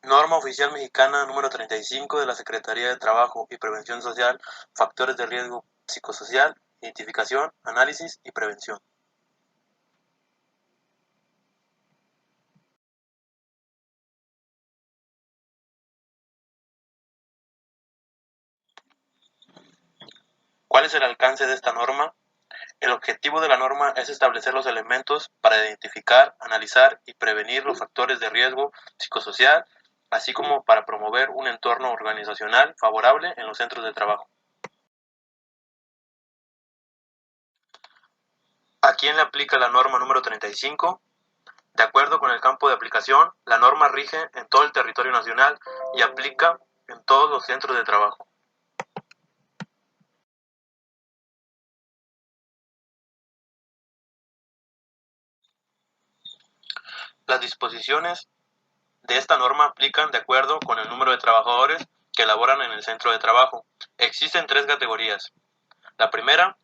Norma Oficial Mexicana número 35 de la Secretaría de Trabajo y Prevención Social, Factores de Riesgo Psicosocial, Identificación, Análisis y Prevención. ¿Cuál es el alcance de esta norma? El objetivo de la norma es establecer los elementos para identificar, analizar y prevenir los factores de riesgo psicosocial, así como para promover un entorno organizacional favorable en los centros de trabajo. ¿A quién le aplica la norma número 35? De acuerdo con el campo de aplicación, la norma rige en todo el territorio nacional y aplica en todos los centros de trabajo. Las disposiciones de esta norma aplican de acuerdo con el número de trabajadores que laboran en el centro de trabajo. Existen tres categorías. La primera,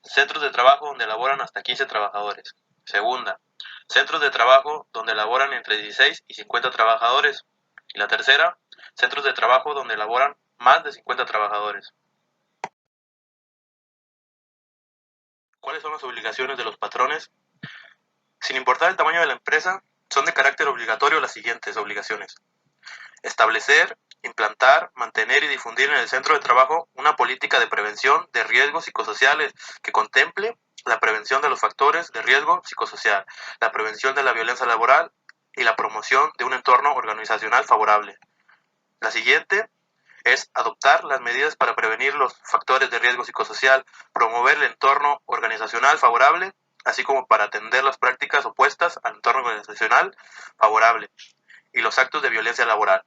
centros de trabajo donde laboran hasta 15 trabajadores. Segunda, centros de trabajo donde laboran entre 16 y 50 trabajadores. Y la tercera, centros de trabajo donde laboran más de 50 trabajadores. ¿Cuáles son las obligaciones de los patrones? Sin importar el tamaño de la empresa, son de carácter obligatorio las siguientes obligaciones: establecer, implantar, mantener y difundir en el centro de trabajo una política de prevención de riesgos psicosociales que contemple la prevención de los factores de riesgo psicosocial, la prevención de la violencia laboral y la promoción de un entorno organizacional favorable. La siguiente es adoptar las medidas para prevenir los factores de riesgo psicosocial, promover el entorno organizacional favorable, así como para atender las prácticas opuestas al entorno organizacional favorable y los actos de violencia laboral.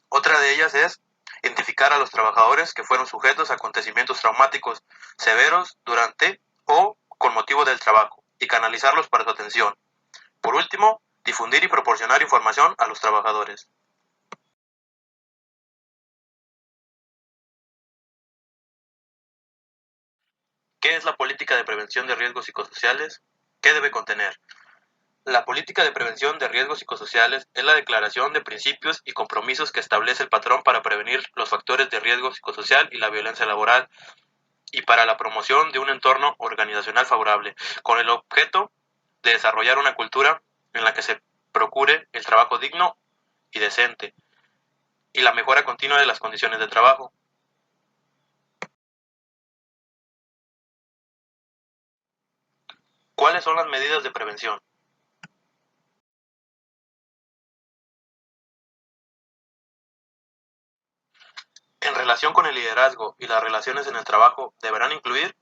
Otra de ellas es identificar a los trabajadores que fueron sujetos a acontecimientos traumáticos severos durante o con motivo del trabajo y canalizarlos para su atención. Por último, difundir y proporcionar información a los trabajadores. ¿Qué es la política de prevención de riesgos psicosociales? ¿Qué debe contener? La política de prevención de riesgos psicosociales es la declaración de principios y compromisos que establece el patrón para prevenir los factores de riesgo psicosocial y la violencia laboral y para la promoción de un entorno organizacional favorable, con el objeto de desarrollar una cultura en la que se procure el trabajo digno y decente y la mejora continua de las condiciones de trabajo. ¿Cuáles son las medidas de prevención? En relación con el liderazgo y las relaciones en el trabajo, deberán incluir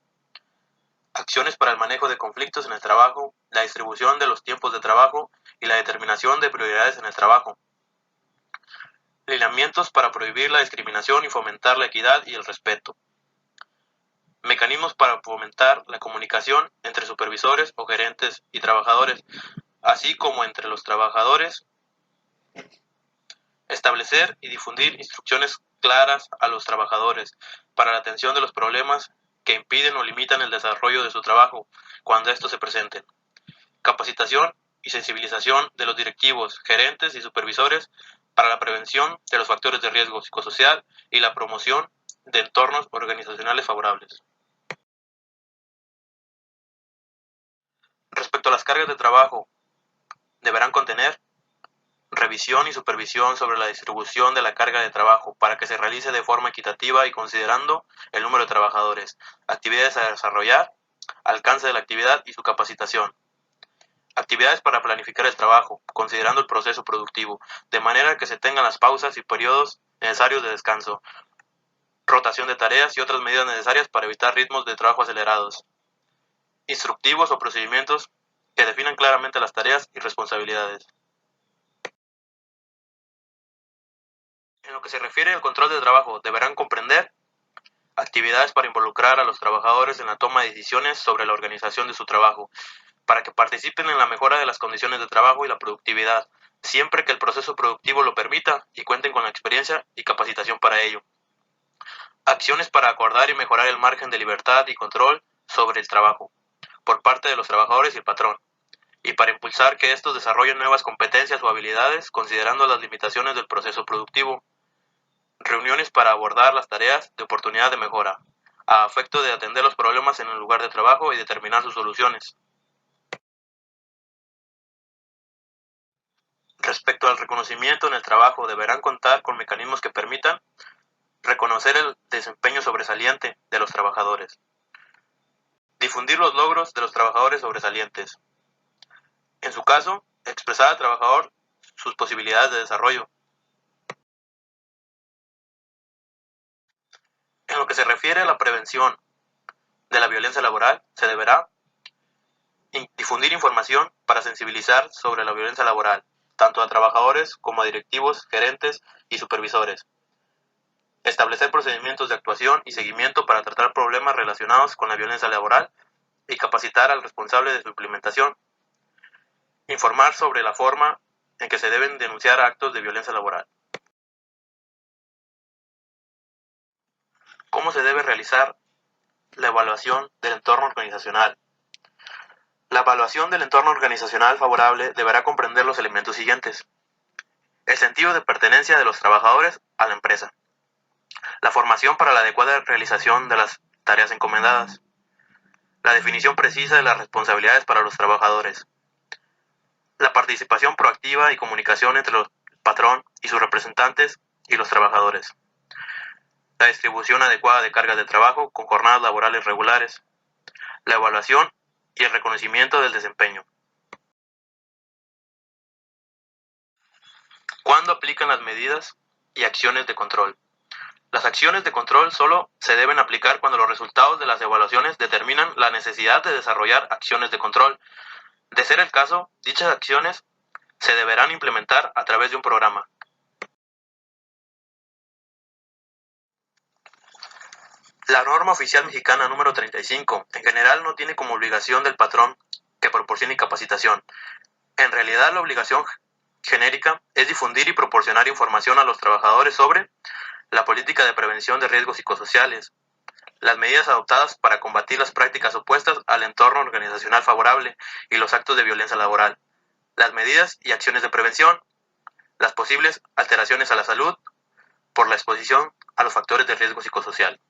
acciones para el manejo de conflictos en el trabajo, la distribución de los tiempos de trabajo y la determinación de prioridades en el trabajo, lineamientos para prohibir la discriminación y fomentar la equidad y el respeto, mecanismos para fomentar la comunicación entre supervisores o gerentes y trabajadores, así como entre los trabajadores, establecer y difundir instrucciones claras a los trabajadores para la atención de los problemas que impiden o limitan el desarrollo de su trabajo cuando estos se presenten. Capacitación y sensibilización de los directivos, gerentes y supervisores para la prevención de los factores de riesgo psicosocial y la promoción de entornos organizacionales favorables. Respecto a las cargas de trabajo, deberán contener revisión y supervisión sobre la distribución de la carga de trabajo para que se realice de forma equitativa y considerando el número de trabajadores, actividades a desarrollar, alcance de la actividad y su capacitación. Actividades para planificar el trabajo, considerando el proceso productivo, de manera que se tengan las pausas y periodos necesarios de descanso, rotación de tareas y otras medidas necesarias para evitar ritmos de trabajo acelerados. Instructivos o procedimientos que definan claramente las tareas y responsabilidades. En lo que se refiere al control de trabajo, deberán comprender actividades para involucrar a los trabajadores en la toma de decisiones sobre la organización de su trabajo, para que participen en la mejora de las condiciones de trabajo y la productividad, siempre que el proceso productivo lo permita y cuenten con la experiencia y capacitación para ello. Acciones para acordar y mejorar el margen de libertad y control sobre el trabajo, por parte de los trabajadores y el patrón, y para impulsar que estos desarrollen nuevas competencias o habilidades considerando las limitaciones del proceso productivo. Reuniones para abordar las tareas de oportunidad de mejora, a efecto de atender los problemas en el lugar de trabajo y determinar sus soluciones. Respecto al reconocimiento en el trabajo, deberán contar con mecanismos que permitan reconocer el desempeño sobresaliente de los trabajadores, difundir los logros de los trabajadores sobresalientes. En su caso, expresar al trabajador sus posibilidades de desarrollo. En lo que se refiere a la prevención de la violencia laboral, se deberá difundir información para sensibilizar sobre la violencia laboral, tanto a trabajadores como a directivos, gerentes y supervisores. Establecer procedimientos de actuación y seguimiento para tratar problemas relacionados con la violencia laboral y capacitar al responsable de su implementación. Informar sobre la forma en que se deben denunciar actos de violencia laboral. ¿Cómo se debe realizar la evaluación del entorno organizacional? La evaluación del entorno organizacional favorable deberá comprender los elementos siguientes: el sentido de pertenencia de los trabajadores a la empresa, la formación para la adecuada realización de las tareas encomendadas, la definición precisa de las responsabilidades para los trabajadores, la participación proactiva y comunicación entre el patrón y sus representantes y los trabajadores, la distribución adecuada de cargas de trabajo con jornadas laborales regulares, la evaluación y el reconocimiento del desempeño. ¿Cuándo aplican las medidas y acciones de control? Las acciones de control solo se deben aplicar cuando los resultados de las evaluaciones determinan la necesidad de desarrollar acciones de control. De ser el caso, dichas acciones se deberán implementar a través de un programa. La norma oficial mexicana número 35 en general no tiene como obligación del patrón que proporcione capacitación. En realidad, la obligación genérica es difundir y proporcionar información a los trabajadores sobre la política de prevención de riesgos psicosociales, las medidas adoptadas para combatir las prácticas opuestas al entorno organizacional favorable y los actos de violencia laboral, las medidas y acciones de prevención, las posibles alteraciones a la salud por la exposición a los factores de riesgo psicosocial.